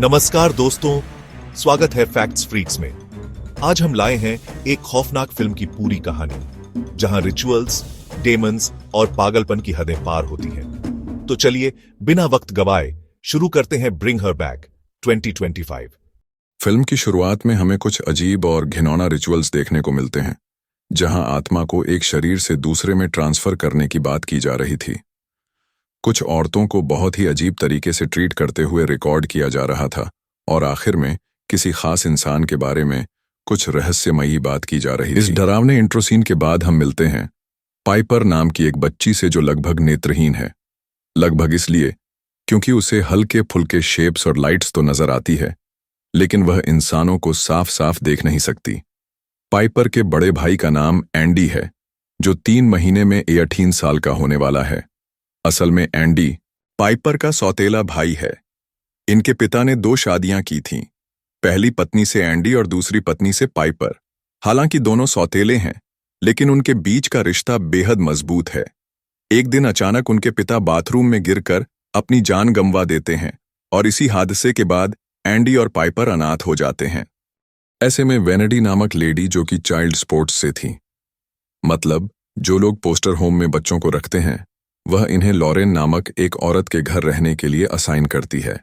नमस्कार दोस्तों, स्वागत है फैक्ट्स फ्रीक्स में। आज हम लाए हैं एक खौफनाक फिल्म की पूरी कहानी, जहां रिचुअल्स, डेमन्स और पागलपन की हदें पार होती हैं। तो चलिए बिना वक्त गवाए शुरू करते हैं ब्रिंग हर बैक 2025। फिल्म की शुरुआत में हमें कुछ अजीब और घिनौना रिचुअल्स देखने को मिलते हैं, जहां आत्मा को एक शरीर से दूसरे में ट्रांसफर करने की बात की जा रही थी। कुछ औरतों को बहुत ही अजीब तरीके से ट्रीट करते हुए रिकॉर्ड किया जा रहा था और आखिर में किसी खास इंसान के बारे में कुछ रहस्यमयी बात की जा रही थी। इस डरावने इंट्रो सीन के बाद हम मिलते हैं पाइपर नाम की एक बच्ची से जो लगभग नेत्रहीन है। लगभग इसलिए क्योंकि उसे हल्के फुल्के शेप्स और लाइट्स तो नजर आती है, लेकिन वह इंसानों को साफ साफ देख नहीं सकती। पाइपर के बड़े भाई का नाम एंडी है, जो 3 महीने में 18 साल का होने वाला है। असल में एंडी पाइपर का सौतेला भाई है। इनके पिता ने 2 शादियां की थीं, पहली पत्नी से एंडी और दूसरी पत्नी से पाइपर। हालांकि दोनों सौतेले हैं, लेकिन उनके बीच का रिश्ता बेहद मजबूत है। एक दिन अचानक उनके पिता बाथरूम में गिरकर अपनी जान गंवा देते हैं और इसी हादसे के बाद एंडी और पाइपर अनाथ हो जाते हैं। ऐसे में वेनेडी नामक लेडी, जो कि चाइल्ड स्पोर्ट्स से थी, मतलब जो लोग पोस्टर होम में बच्चों को रखते हैं, वह इन्हें लॉरेन नामक एक औरत के घर रहने के लिए असाइन करती है।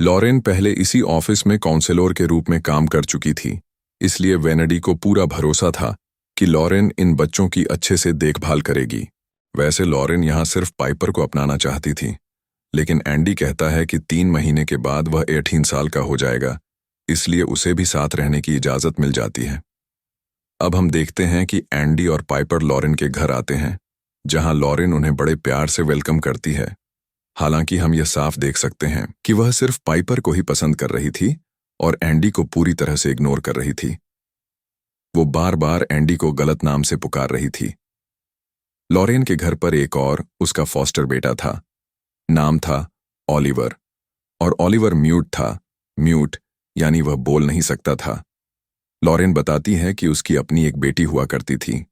लॉरेन पहले इसी ऑफिस में काउंसलर के रूप में काम कर चुकी थी, इसलिए वेनेडी को पूरा भरोसा था कि लॉरेन इन बच्चों की अच्छे से देखभाल करेगी। वैसे लॉरेन यहाँ सिर्फ पाइपर को अपनाना चाहती थी, लेकिन एंडी कहता है कि 3 महीने के बाद वह 18 साल का हो जाएगा, इसलिए उसे भी साथ रहने की इजाजत मिल जाती है। अब हम देखते हैं कि एंडी और पाइपर लॉरेन के घर आते हैं, जहां लॉरेन उन्हें बड़े प्यार से वेलकम करती है। हालांकि हम यह साफ देख सकते हैं कि वह सिर्फ पाइपर को ही पसंद कर रही थी और एंडी को पूरी तरह से इग्नोर कर रही थी। वो बार बार एंडी को गलत नाम से पुकार रही थी। लॉरेन के घर पर एक और उसका फॉस्टर बेटा था। नाम था ऑलिवर, और ऑलिवर म्यूट था। म्यूट यानी वह बोल नहीं सकता था। लॉरेन बताती है कि उसकी अपनी एक बेटी हुआ करती थी,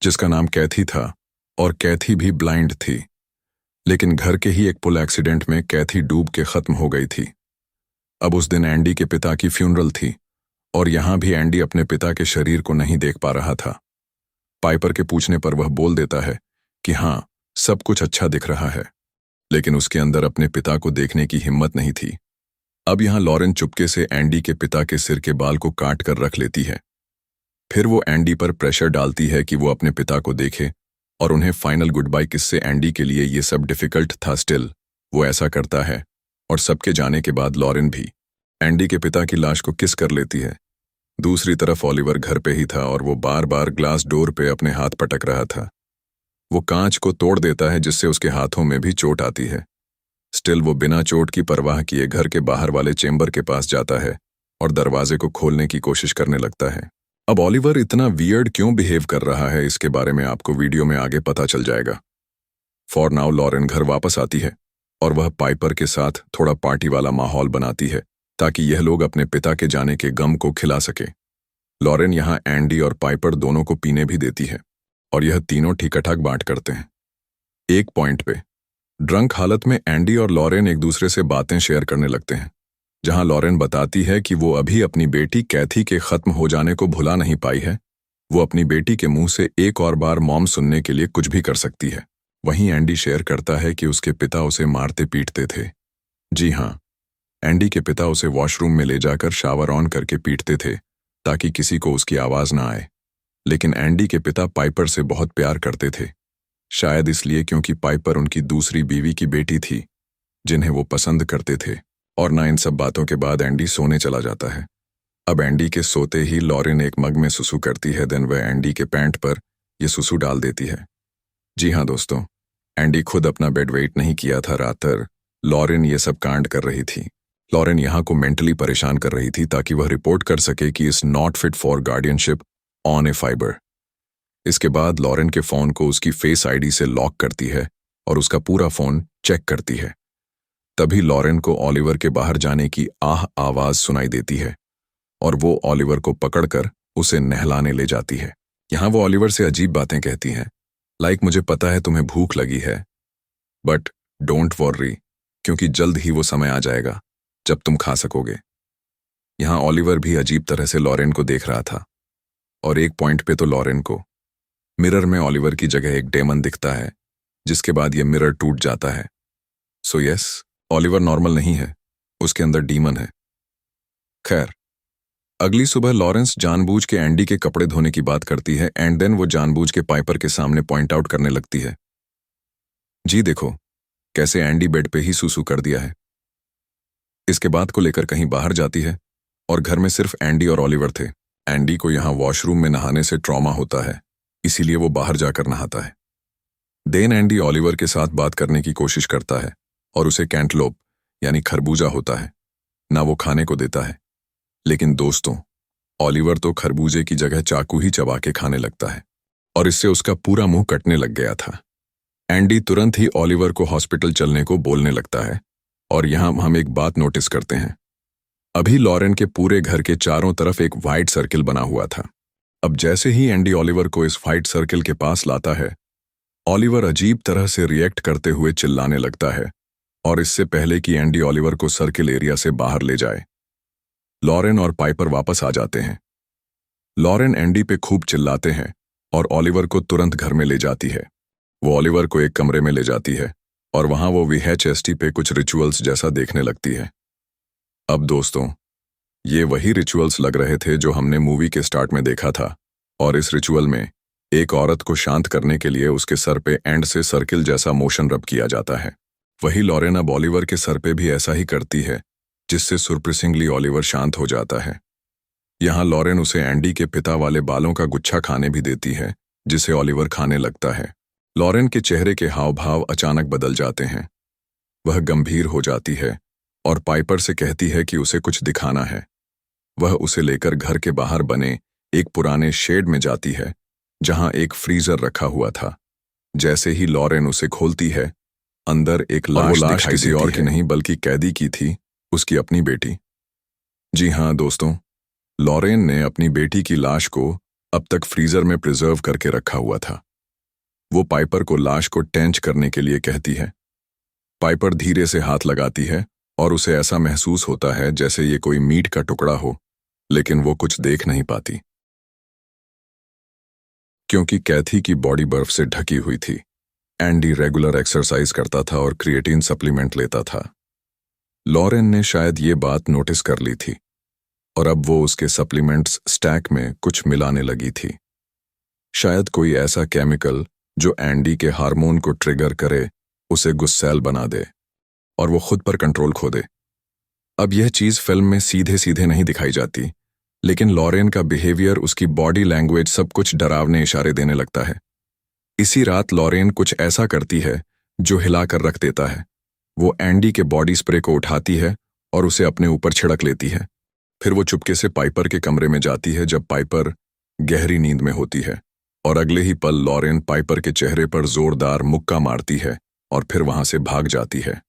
जिसका नाम कैथी था, और कैथी भी ब्लाइंड थी। लेकिन घर के ही एक पुल एक्सीडेंट में कैथी डूब के खत्म हो गई थी। अब उस दिन एंडी के पिता की फ्यूनरल थी, और यहां भी एंडी अपने पिता के शरीर को नहीं देख पा रहा था। पाइपर के पूछने पर वह बोल देता है कि हाँ, सब कुछ अच्छा दिख रहा है, लेकिन उसके अंदर अपने पिता को देखने की हिम्मत नहीं थी। अब यहां लॉरेन चुपके से एंडी के पिता के सिर के बाल को काट कर रख लेती है। फिर वो एंडी पर प्रेशर डालती है कि वो अपने पिता को देखे और उन्हें फाइनल गुड बाय किस से। एंडी के लिए ये सब डिफिकल्ट था, स्टिल वो ऐसा करता है, और सबके जाने के बाद लॉरेन भी एंडी के पिता की लाश को किस कर लेती है। दूसरी तरफ ऑलिवर घर पे ही था और वो बार बार ग्लास डोर पे अपने हाथ पटक रहा था। वो कांच को तोड़ देता है, जिससे उसके हाथों में भी चोट आती है। स्टिल वो बिना चोट की परवाह किए घर के बाहर वाले चेंबर के पास जाता है और दरवाजे को खोलने की कोशिश करने लगता है। अब ऑलिवर इतना वियर्ड क्यों बिहेव कर रहा है, इसके बारे में आपको वीडियो में आगे पता चल जाएगा। फॉर नाउ लॉरेन घर वापस आती है और वह पाइपर के साथ थोड़ा पार्टी वाला माहौल बनाती है, ताकि यह लोग अपने पिता के जाने के गम को खिला सके। लॉरेन यहाँ एंडी और पाइपर दोनों को पीने भी देती है, और यह तीनों ठीकठाक बांट करते हैं। एक पॉइंट पे ड्रंक हालत में एंडी और लॉरेन एक दूसरे से बातें शेयर करने लगते हैं, जहां लॉरेन बताती है कि वो अभी अपनी बेटी कैथी के खत्म हो जाने को भुला नहीं पाई है। वो अपनी बेटी के मुंह से एक और बार मॉम सुनने के लिए कुछ भी कर सकती है। वहीं एंडी शेयर करता है कि उसके पिता उसे मारते पीटते थे। जी हाँ, एंडी के पिता उसे वॉशरूम में ले जाकर शावर ऑन करके पीटते थे, ताकि किसी को उसकी आवाज ना आए। लेकिन एंडी के पिता पाइपर से बहुत प्यार करते थे, शायद इसलिए क्योंकि पाइपर उनकी दूसरी बीवी की बेटी थी, जिन्हें वो पसंद करते थे। और ना इन सब बातों के बाद एंडी सोने चला जाता है। अब एंडी के सोते ही लॉरेन एक मग में सुसु करती है, देन वह एंडी के पैंट पर ये सुसु डाल देती है। जी हाँ दोस्तों, एंडी खुद अपना बेड वेट नहीं किया था। रात भर लॉरेन ये सब कांड कर रही थी। लॉरेन यहाँ को मेंटली परेशान कर रही थी, ताकि वह रिपोर्ट कर सके कि is not fit for guardianship on A fibre. इसके बाद लॉरेन के फोन को उसकी फेस आईडी से लॉक करती है और उसका पूरा फोन चेक करती है। तभी लॉरेन को ऑलिवर के बाहर जाने की आवाज सुनाई देती है, और वो ऑलिवर को पकड़कर उसे नहलाने ले जाती है। यहाँ वो ऑलिवर से अजीब बातें कहती हैं, लाइक मुझे पता है तुम्हें भूख लगी है, बट डोंट वॉरी, क्योंकि जल्द ही वो समय आ जाएगा जब तुम खा सकोगे। यहां ऑलिवर भी अजीब तरह से लॉरेन को देख रहा था, और एक पॉइंट पे तो लॉरेन को मिरर में ऑलिवर की जगह एक डेमन दिखता है, जिसके बाद यह मिरर टूट जाता है। सो यस, ऑलिवर नॉर्मल नहीं है, उसके अंदर डीमन है। खैर, अगली सुबह लॉरेंस जानबूझ के एंडी के कपड़े धोने की बात करती है एंड देन वो जानबूझ के पाइपर के सामने पॉइंट आउट करने लगती है, जी देखो कैसे एंडी बेड पे ही सूसू कर दिया है। इसके बात को लेकर कहीं बाहर जाती है और घर में सिर्फ एंडी और ऑलिवर थे। एंडी को यहां वॉशरूम में नहाने से ट्रॉमा होता है, इसीलिए वो बाहर जाकर नहाता है। देन एंडी ऑलिवर के साथ बात करने की कोशिश करता है और उसे कैंटलोप यानी खरबूजा होता है ना वो खाने को देता है। लेकिन दोस्तों, ऑलिवर तो खरबूजे की जगह चाकू ही चबा के खाने लगता है और इससे उसका पूरा मुंह कटने लग गया था। एंडी तुरंत ही ऑलिवर को हॉस्पिटल चलने को बोलने लगता है और यहां हम एक बात नोटिस करते हैं। अभी लॉरेन के पूरे घर के चारों तरफ एक वाइट सर्किल बना हुआ था। अब जैसे ही एंडी ऑलिवर को इस वाइट सर्किल के पास लाता है, ऑलिवर अजीब तरह से रिएक्ट करते हुए चिल्लाने लगता है और इससे पहले कि एंडी ऑलिवर को सर्किल एरिया से बाहर ले जाए, लॉरेन और पाइपर वापस आ जाते हैं। लॉरेन एंडी पे खूब चिल्लाते हैं और ऑलिवर को तुरंत घर में ले जाती है। वो ऑलिवर को एक कमरे में ले जाती है और वहां वो VHST पे कुछ रिचुअल्स जैसा देखने लगती है। अब दोस्तों, ये वही रिचुअल्स लग रहे थे जो हमने मूवी के स्टार्ट में देखा था, और इस रिचुअल में एक औरत को शांत करने के लिए उसके सर पे एंड से सर्किल जैसा मोशन रब किया जाता है। वही लॉरेन अब ऑलिवर के सर पे भी ऐसा ही करती है, जिससे सरप्राइजिंगली ऑलिवर शांत हो जाता है। यहां लॉरेन उसे एंडी के पिता वाले बालों का गुच्छा खाने भी देती है, जिसे ऑलिवर खाने लगता है। लॉरेन के चेहरे के हाव भाव अचानक बदल जाते हैं। वह गंभीर हो जाती है और पाइपर से कहती है कि उसे कुछ दिखाना है। वह उसे लेकर घर के बाहर बने एक पुराने शेड में जाती है, जहां एक फ्रीजर रखा हुआ था। जैसे ही लॉरेन उसे खोलती है, अंदर एक लाश किसी और की नहीं बल्कि कैदी की थी, उसकी अपनी बेटी। जी हां दोस्तों, लॉरेन ने अपनी बेटी की लाश को अब तक फ्रीजर में प्रिजर्व करके रखा हुआ था। वो पाइपर को लाश को टेंच करने के लिए कहती है। पाइपर धीरे से हाथ लगाती है और उसे ऐसा महसूस होता है जैसे ये कोई मीट का टुकड़ा हो, लेकिन वो कुछ देख नहीं पाती क्योंकि कैथी की बॉडी बर्फ से ढकी हुई थी। एंडी रेगुलर एक्सरसाइज करता था और क्रिएटिन सप्लीमेंट लेता था। लॉरेन ने शायद ये बात नोटिस कर ली थी और अब वो उसके सप्लीमेंट्स स्टैक में कुछ मिलाने लगी थी। शायद कोई ऐसा केमिकल जो एंडी के हार्मोन को ट्रिगर करे, उसे गुस्सैल बना दे और वो खुद पर कंट्रोल खो दे। अब यह चीज फिल्म में सीधे सीधे नहीं दिखाई जाती, लेकिन लॉरेन का बिहेवियर, उसकी बॉडी लैंग्वेज सब कुछ डरावने इशारे देने लगता है। इसी रात लॉरेन कुछ ऐसा करती है जो हिलाकर रख देता है। वो एंडी के बॉडी स्प्रे को उठाती है और उसे अपने ऊपर छिड़क लेती है। फिर वो चुपके से पाइपर के कमरे में जाती है जब पाइपर गहरी नींद में होती है, और अगले ही पल लॉरेन पाइपर के चेहरे पर जोरदार मुक्का मारती है और फिर वहां से भाग जाती है।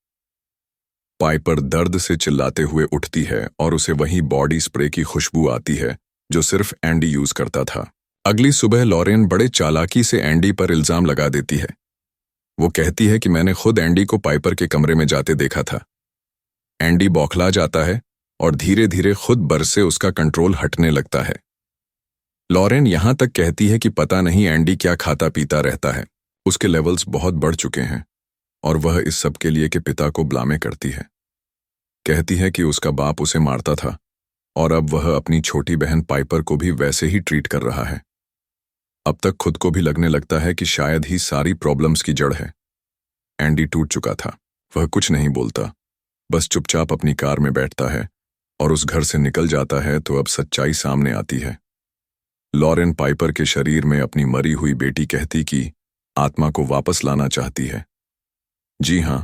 पाइपर दर्द से चिल्लाते हुए उठती है और उसे वही बॉडी स्प्रे की खुशबू आती है जो सिर्फ एंडी यूज करता था। अगली सुबह लॉरेन बड़े चालाकी से एंडी पर इल्जाम लगा देती है। वो कहती है कि मैंने खुद एंडी को पाइपर के कमरे में जाते देखा था। एंडी बौखला जाता है और धीरे धीरे खुद बर से उसका कंट्रोल हटने लगता है। लॉरेन यहां तक कहती है कि पता नहीं एंडी क्या खाता पीता रहता है, उसके लेवल्स बहुत बढ़ चुके हैं, और वह इस सब के लिए के पिता को ब्लामे करती है। कहती है कि उसका बाप उसे मारता था और अब वह अपनी छोटी बहन पाइपर को भी वैसे ही ट्रीट कर रहा है। अब तक खुद को भी लगने लगता है कि शायद ही सारी प्रॉब्लम्स की जड़ है। एंडी टूट चुका था। वह कुछ नहीं बोलता, बस चुपचाप अपनी कार में बैठता है और उस घर से निकल जाता है। तो अब सच्चाई सामने आती है। लॉरेन पाइपर के शरीर में अपनी मरी हुई बेटी कहती कि आत्मा को वापस लाना चाहती है। जी हां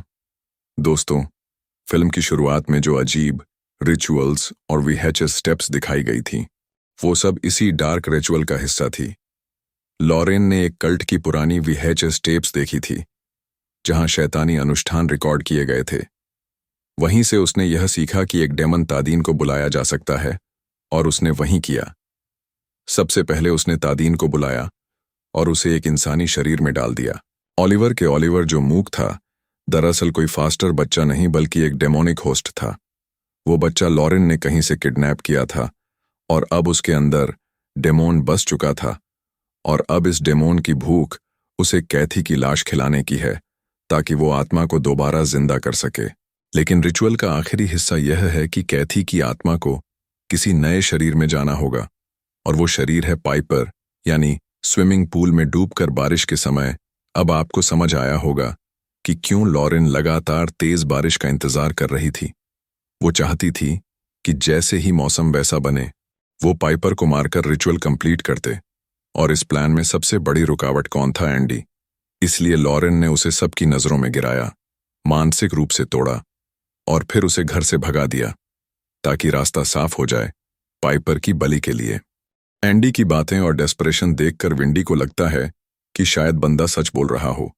दोस्तों, फिल्म की शुरुआत में जो अजीब रिचुअल्स और VHS स्टेप्स दिखाई गई थी, वो सब इसी डार्क रिचुअल का हिस्सा थी। लॉरेन ने एक कल्ट की पुरानी VHS टेप्स देखी थी जहां शैतानी अनुष्ठान रिकॉर्ड किए गए थे। वहीं से उसने यह सीखा कि एक डेमन तादीन को बुलाया जा सकता है, और उसने वहीं किया। सबसे पहले उसने तादीन को बुलाया और उसे एक इंसानी शरीर में डाल दिया। ऑलिवर जो मूक था, दरअसल कोई फास्टर बच्चा नहीं बल्कि एक डेमोनिक होस्ट था। वो बच्चा लॉरेन ने कहीं से किडनैप किया था और अब उसके अंदर डेमोन बस चुका था और अब इस डेमोन की भूख उसे कैथी की लाश खिलाने की है ताकि वो आत्मा को दोबारा जिंदा कर सके। लेकिन रिचुअल का आखिरी हिस्सा यह है कि कैथी की आत्मा को किसी नए शरीर में जाना होगा और वो शरीर है पाइपर, यानी स्विमिंग पूल में डूबकर बारिश के समय। अब आपको समझ आया होगा कि क्यों लॉरेन लगातार तेज बारिश का इंतजार कर रही थी। वो चाहती थी कि जैसे ही मौसम वैसा बने वो पाइपर को मारकर रिचुअल कंप्लीट करते। और इस प्लान में सबसे बड़ी रुकावट कौन था? एंडी। इसलिए लॉरेन ने उसे सबकी नजरों में गिराया, मानसिक रूप से तोड़ा और फिर उसे घर से भगा दिया ताकि रास्ता साफ हो जाए पाइपर की बलि के लिए। एंडी की बातें और डेस्परेशन देखकर विंडी को लगता है कि शायद बंदा सच बोल रहा हो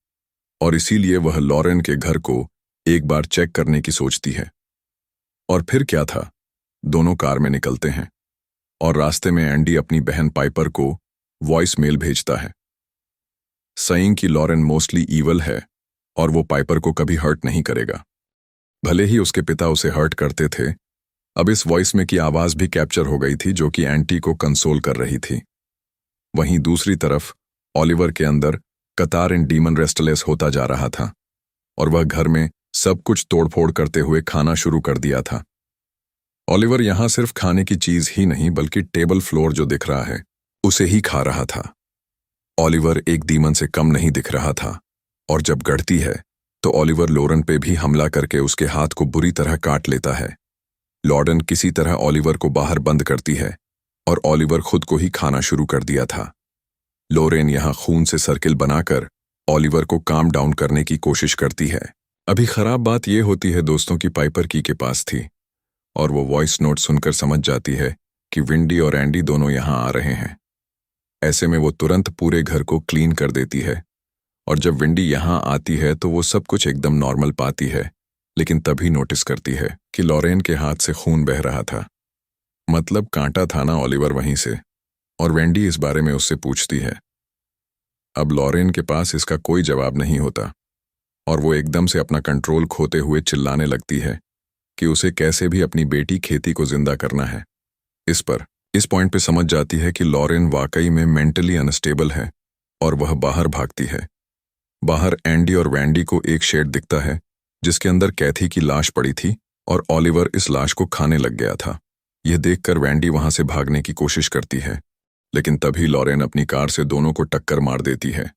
और इसीलिए वह लॉरेन के घर को एक बार चेक करने की सोचती है। और फिर क्या था, दोनों कार में निकलते हैं और रास्ते में एंडी अपनी बहन पाइपर को वॉइस मेल भेजता है सईंग कि लॉरेन मोस्टली ईवल है और वो पाइपर को कभी हर्ट नहीं करेगा। भले ही उसके पिता उसे हर्ट करते थे, अब इस वॉइस में की आवाज भी कैप्चर हो गई थी जो कि एंटी को कंसोल कर रही थी। वहीं दूसरी तरफ ओलिवर के अंदर कतार इन डीमन रेस्टलेस होता जा रहा था और वह घर में सब कुछ तोड़फोड़ करते हुए खाना शुरू कर दिया था। ओलिवर यहां सिर्फ खाने की चीज ही नहीं बल्कि टेबल फ्लोर जो दिख रहा है उसे ही खा रहा था। ओलिवर एक डीमन से कम नहीं दिख रहा था और जब गढ़ती है तो ओलिवर लॉरेन पे भी हमला करके उसके हाथ को बुरी तरह काट लेता है। लॉरेन किसी तरह ओलिवर को बाहर बंद करती है और ओलिवर खुद को ही खाना शुरू कर दिया था। लॉरेन यहां खून से सर्किल बनाकर ओलिवर को काम डाउन करने की कोशिश करती है। अभी खराब बात यह होती है दोस्तों की पाइपर की के पास थी और वो वॉइस नोट सुनकर समझ जाती है कि विंडी और एंडी दोनों यहां आ रहे हैं। ऐसे में वो तुरंत पूरे घर को क्लीन कर देती है और जब विंडी यहां आती है तो वो सब कुछ एकदम नॉर्मल पाती है, लेकिन तभी नोटिस करती है कि लॉरेन के हाथ से खून बह रहा था। मतलब कांटा था ना ओलिवर वहीं से, और वेंडी इस बारे में उससे पूछती है। अब लॉरेन के पास इसका कोई जवाब नहीं होता और वो एकदम से अपना कंट्रोल खोते हुए चिल्लाने लगती है कि उसे कैसे भी अपनी बेटी खेती को जिंदा करना है। इस पॉइंट पे समझ जाती है कि लॉरेन वाकई में मेंटली अनस्टेबल है और वह बाहर भागती है। बाहर एंडी और वैंडी को एक शेड दिखता है जिसके अंदर कैथी की लाश पड़ी थी और ओलिवर इस लाश को खाने लग गया था। यह देखकर वैंडी वहां से भागने की कोशिश करती है, लेकिन तभी लॉरेन अपनी कार से दोनों को टक्कर मार देती है।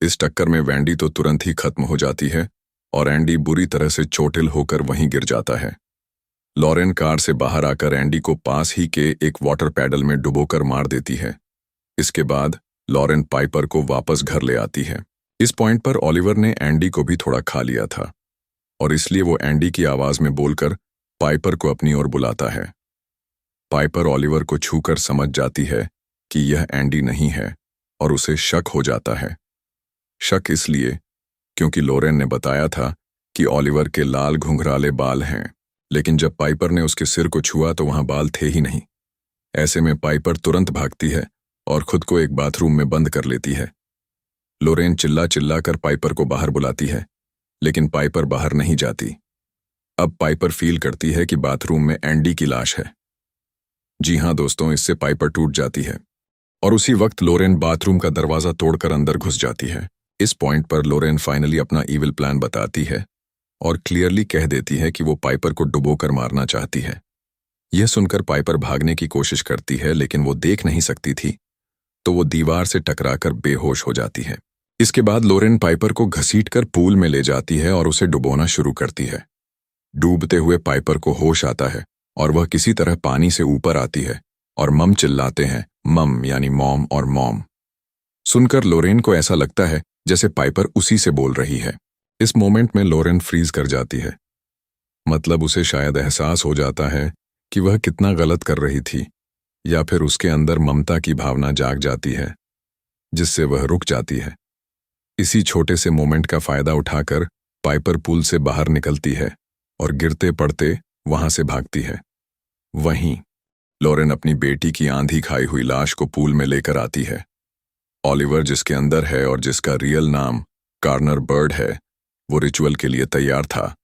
इस टक्कर में वैंडी तो तुरंत ही खत्म हो जाती है और एंडी बुरी तरह से चोटिल होकर वहीं गिर जाता है। लॉरेन कार से बाहर आकर एंडी को पास ही के एक वाटर पैडल में डुबोकर मार देती है। इसके बाद लॉरेन पाइपर को वापस घर ले आती है। इस पॉइंट पर ओलिवर ने एंडी को भी थोड़ा खा लिया था और इसलिए वो एंडी की आवाज में बोलकर पाइपर को अपनी ओर बुलाता है। पाइपर ओलिवर को छूकर समझ जाती है कि यह एंडी नहीं है और उसे शक हो जाता है। शक इसलिए क्योंकि लॉरेन ने बताया था कि ओलिवर के लाल घुंघराले बाल हैं, लेकिन जब पाइपर ने उसके सिर को छुआ तो वहां बाल थे ही नहीं। ऐसे में पाइपर तुरंत भागती है और खुद को एक बाथरूम में बंद कर लेती है। लॉरेन चिल्ला चिल्ला कर पाइपर को बाहर बुलाती है, लेकिन पाइपर बाहर नहीं जाती। अब पाइपर फील करती है कि बाथरूम में एंडी की लाश है। जी हां दोस्तों, इससे पाइपर टूट जाती है और उसी वक्त लॉरेन बाथरूम का दरवाजा तोड़कर अंदर घुस जाती है। इस पॉइंट पर लॉरेन फाइनली अपना इविल प्लान बताती है और क्लियरली कह देती है कि वो पाइपर को डुबोकर मारना चाहती है। यह सुनकर पाइपर भागने की कोशिश करती है, लेकिन वो देख नहीं सकती थी, तो वो दीवार से टकराकर बेहोश हो जाती है। इसके बाद लॉरेन पाइपर को घसीटकर पूल में ले जाती है और उसे डुबोना शुरू करती है। डूबते हुए पाइपर को होश आता है और वह किसी तरह पानी से ऊपर आती है और मम चिल्लाते हैं, मम यानी मॉम और मॉम। सुनकर लॉरेन को ऐसा लगता है जैसे पाइपर उसी से बोल रही है। इस मोमेंट में लॉरेन फ्रीज कर जाती है। मतलब उसे शायद एहसास हो जाता है कि वह कितना गलत कर रही थी, या फिर उसके अंदर ममता की भावना जाग जाती है जिससे वह रुक जाती है। इसी छोटे से मोमेंट का फायदा उठाकर पाइपर पूल से बाहर निकलती है और गिरते पड़ते वहां से भागती है। वहीं लॉरेन अपनी बेटी की आंधी खाई हुई लाश को पूल में लेकर आती है। ओलिवर जिसके अंदर है और जिसका रियल नाम कार्नर बर्ड है, वो रिचुअल के लिए तैयार था,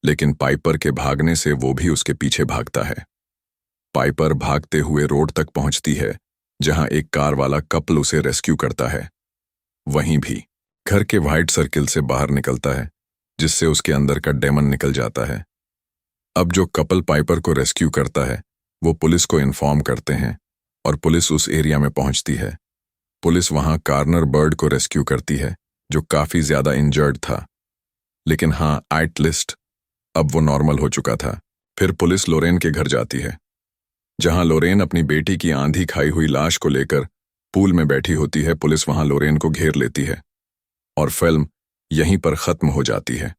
लेकिन पाइपर के भागने से वो भी उसके पीछे भागता है। पाइपर भागते हुए रोड तक पहुंचती है, जहां एक कार वाला कपल उसे रेस्क्यू करता है। वहीं भी घर के व्हाइट सर्किल से बाहर निकलता है, जिससे उसके अंदर का डेमन निकल जाता है। अब जो कपल पाइपर को रेस्क्यू करता है वो पुलिस को इन्फॉर्म करते हैं और पुलिस उस एरिया में पहुंचती है। पुलिस वहां कार्नर बर्ड को रेस्क्यू करती है, जो काफी ज्यादा इंजर्ड था। लेकिन हाँ, एट लिस्ट अब वो नॉर्मल हो चुका था। फिर पुलिस लोरेन के घर जाती है, जहां लोरेन अपनी बेटी की आंधी खाई हुई लाश को लेकर पूल में बैठी होती है। पुलिस वहां लोरेन को घेर लेती है और फिल्म यहीं पर खत्म हो जाती है।